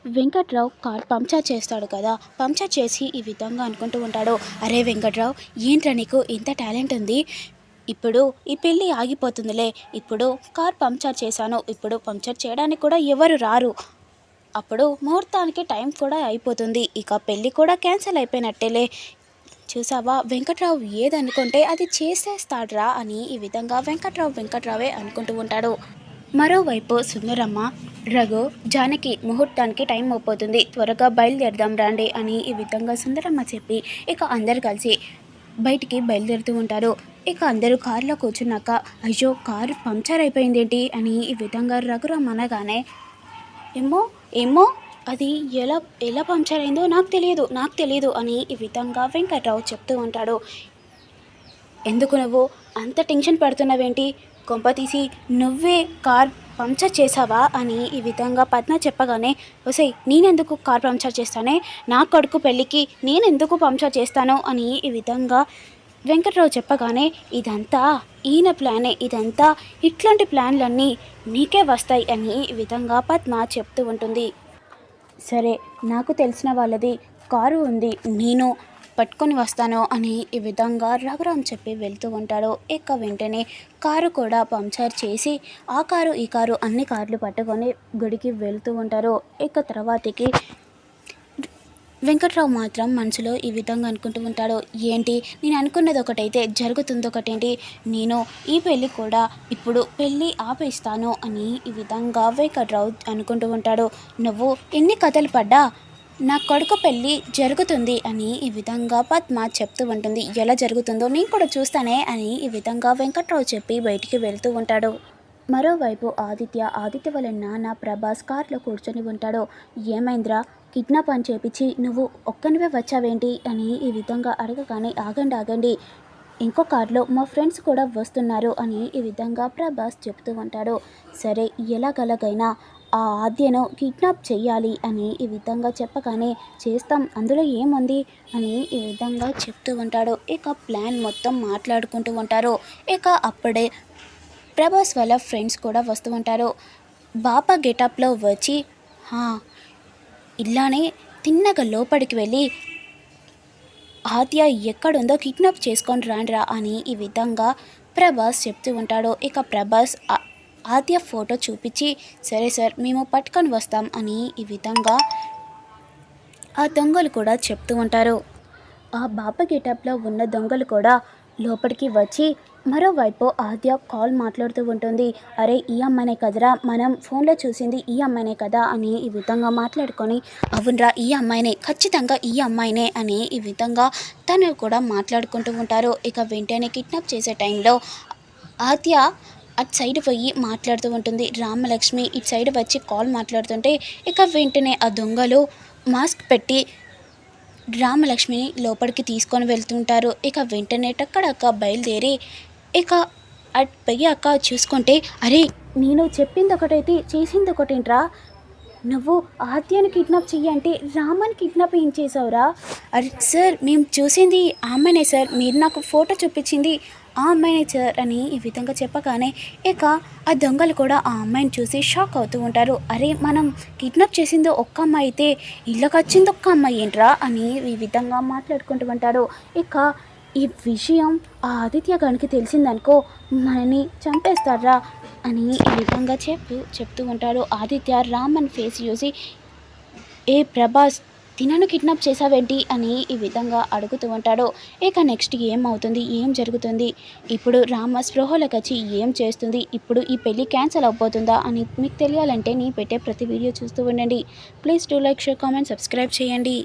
Venkatrao car puncture చేస్తాడు కదా. Puncture చేసి ఈ విధంగా అనుకుంటూ ఉంటాడు, అరే వెంకట్రావు, ఏంట్రా నీకు ఇంత టాలెంట్ ఉంది, ఇప్పుడు ఈ పెళ్ళి ఆగిపోతుందిలే, ఇప్పుడు కార్ పంక్చర్ చేశాను, ఇప్పుడు పంక్చర్ చేయడానికి కూడా ఎవరు రారు, అప్పుడు ముహూర్తానికి టైం కూడా అయిపోతుంది, ఇక పెళ్ళి కూడా క్యాన్సిల్ అయిపోయినట్టేలే, చూసావా వెంకట్రావు ఏదనుకుంటే అది చేసేస్తాడ్రా అని ఈ విధంగా వెంకట్రావే అనుకుంటూ ఉంటాడు. మరోవైపు సుందరమ్మ, రఘు, జానకి ముహూర్తానికి టైం అయిపోతుంది, త్వరగా బయలుదేరదాం రండి అని ఈ విధంగా సుందరమ్మ చెప్పి ఇక అందరు కలిసి బయటికి బయలుదేరుతూ ఉంటారు. ఇక అందరూ కారులో కూర్చున్నాక, అయ్యో కారు పంక్చర్ అయిపోయిందేంటి అని ఈ విధంగా రఘురామ్ అనగానే, ఏమో అది ఎలా ఎలా పంక్చర్ అయిందో నాకు తెలియదు అని ఈ విధంగా వెంకట్రావు చెప్తూ ఉంటాడు. ఎందుకు నువ్వు అంత టెన్షన్ పడుతున్నావేంటి, కొంపతీసి నువ్వే కార్ పంక్చర్ చేసావా అని ఈ విధంగా పద్మ చెప్పగానే, ఒసేయ్ నేనెందుకు కార్ పంక్చర్ చేస్తానే, నా కొడుకు పెళ్ళికి నేనెందుకు పంక్చర్ చేస్తాను అని ఈ విధంగా వెంకట్రావు చెప్పగానే, ఇదంతా ఈయన ప్లానే, ఇదంతా ఇట్లాంటి ప్లాన్లన్నీ నీకే వస్తాయి అని ఈ విధంగా పద్మ చెప్తూ ఉంటుంది. సరే, నాకు తెలిసిన వాళ్ళది కారు ఉంది, నేను పట్టుకొని వస్తాను అని ఈ విధంగా రఘురామ్ చెప్పి వెళ్తూ ఉంటాడు. ఇక వెంటనే కారు కూడా పంక్చర్ చేసి ఆ కారు ఈ కారు అన్ని కార్లు పట్టుకొని గుడికి వెళ్తూ ఉంటారు. ఇక తర్వాతకి వెంకట్రావు మాత్రం మనసులో ఈ విధంగా అనుకుంటూ ఉంటాడు, ఏంటి నేను అనుకున్నది ఒకటైతే జరుగుతుంది ఒకటేంటి, నేను ఈ పెళ్ళి కూడా ఇప్పుడు పెళ్ళి ఆపేస్తాను అని ఈ విధంగా వెంకట్రావు అనుకుంటూ ఉంటాడు. నువ్వు ఎన్ని కథలు పడ్డా నా కొడుకు పెళ్ళి జరుగుతుంది అని ఈ విధంగా పద్మ చెప్తూ ఉంటుంది. ఎలా జరుగుతుందో నేను కూడా చూస్తానే అని ఈ విధంగా వెంకట్రావు చెప్పి బయటికి వెళ్తూ ఉంటాడు. మరోవైపు ఆదిత్య వాళ్ళ నాన్న ప్రభాస్ కార్లో కూర్చొని ఉంటాడు. ఏమైందిరా, కిడ్నాప్ అని చేపించి నువ్వు ఒక్కనివే వచ్చావేంటి అని ఈ విధంగా అడగగానే, ఆగండి, ఇంకో కార్లో మా ఫ్రెండ్స్ కూడా వస్తున్నారు అని ఈ విధంగా ప్రభాస్ చెప్తూ ఉంటాడు. సరే, ఎలాగలగైనా ఆ ఆద్యను కిడ్నాప్ చెయ్యాలి అని ఈ విధంగా చెప్పగానే, చేస్తాం, అందులో ఏముంది అని ఈ విధంగా చెప్తూ ఉంటాడు. ఇక ప్లాన్ మొత్తం మాట్లాడుకుంటూ ఉంటారు. ఇక అప్పుడే ప్రభాస్ వాళ్ళ ఫ్రెండ్స్ కూడా వస్తూ ఉంటారు. బాపా గెటప్లో వచ్చి, ఇలానే తిన్నగా లోపలికి వెళ్ళి ఆద్య ఎక్కడుందో కిడ్నాప్ చేసుకొని రాండ్రా అని ఈ విధంగా ప్రభాస్ చెప్తూ ఉంటాడు. ఇక ప్రభాస్ ఆద్య ఫోటో చూపించి, సరే సార్ మేము పట్టుకొని వస్తాం అని ఈ విధంగా ఆ దొంగలు కూడా చెప్తూ ఉంటారు. ఆ బాబా గెటప్లో ఉన్న దొంగలు కూడా లోపలికి వచ్చి, మరోవైపు ఆద్య కాల్ మాట్లాడుతూ ఉంటుంది. అరే ఈ అమ్మాయినే కదరా, మనం ఫోన్లో చూసింది ఈ అమ్మాయినే కదా అని ఈ విధంగా మాట్లాడుకొని, అవునరా ఈ అమ్మాయినే, ఖచ్చితంగా ఈ అమ్మాయినే అని ఈ విధంగా తను కూడా మాట్లాడుకుంటూ ఉంటారు. ఇక వెంటనే కిడ్నాప్ చేసే టైంలో ఆద్య అటు సైడ్ పోయి మాట్లాడుతూ ఉంటుంది. రామలక్ష్మి ఇటు సైడ్ వచ్చి కాల్ మాట్లాడుతుంటే, ఇక వెంటనే ఆ దొంగలు మాస్క్ పెట్టి రామలక్ష్మిని లోపలికి తీసుకొని వెళ్తుంటారు. ఇక వెంటనే టక్కడక్క బయలుదేరి ఇక అటు పోయాక చూసుకుంటే, అరే నేను చెప్పింది ఒకటైతే చేసింది ఒకటేంట్రా, నువ్వు ఆద్యను కిడ్నాప్ చెయ్యంటే రామని కిడ్నాప్ ఏం చేసావురా, అరే సార్ మేము చూసింది ఆ అమ్మాయినే సార్, మీరు నాకు ఫోటో చూపించింది ఆ అమ్మాయినే సార్ అని ఈ విధంగా చెప్పగానే, ఇక ఆ దొంగలు కూడా ఆ అమ్మాయిని చూసి షాక్ అవుతూ ఉంటారు. అరే మనం కిడ్నాప్ చేసింది ఒక్క అమ్మాయి అయితే ఇళ్ళకి వచ్చింది ఒక్క అమ్మాయి ఏంట్రా అని ఈ విధంగా మాట్లాడుకుంటూ ఉంటారు. ఇక ఈ విషయం ఆ ఆదిత్య గారికి తెలిసిందనుకో మనని చంపేస్తారా అని ఈ విధంగా చెప్తూ ఉంటాడు. ఆదిత్య రామన్ ఫేస్ చూసి, ఏ ప్రభాస్ తినను కిడ్నాప్ చేసావేంటి అని ఈ విధంగా అడుగుతూ ఉంటాడు. ఇక నెక్స్ట్ ఏమవుతుంది, ఏం జరుగుతుంది, ఇప్పుడు రామ స్పృహలోకి వచ్చి ఏం చేస్తుంది, ఇప్పుడు ఈ పెళ్ళి క్యాన్సిల్ అయిపోతుందా అని మీకు తెలియాలంటే నీ పెట్టే ప్రతి వీడియో చూస్తూ ఉండండి. Please do like, share, comment, subscribe చేయండి.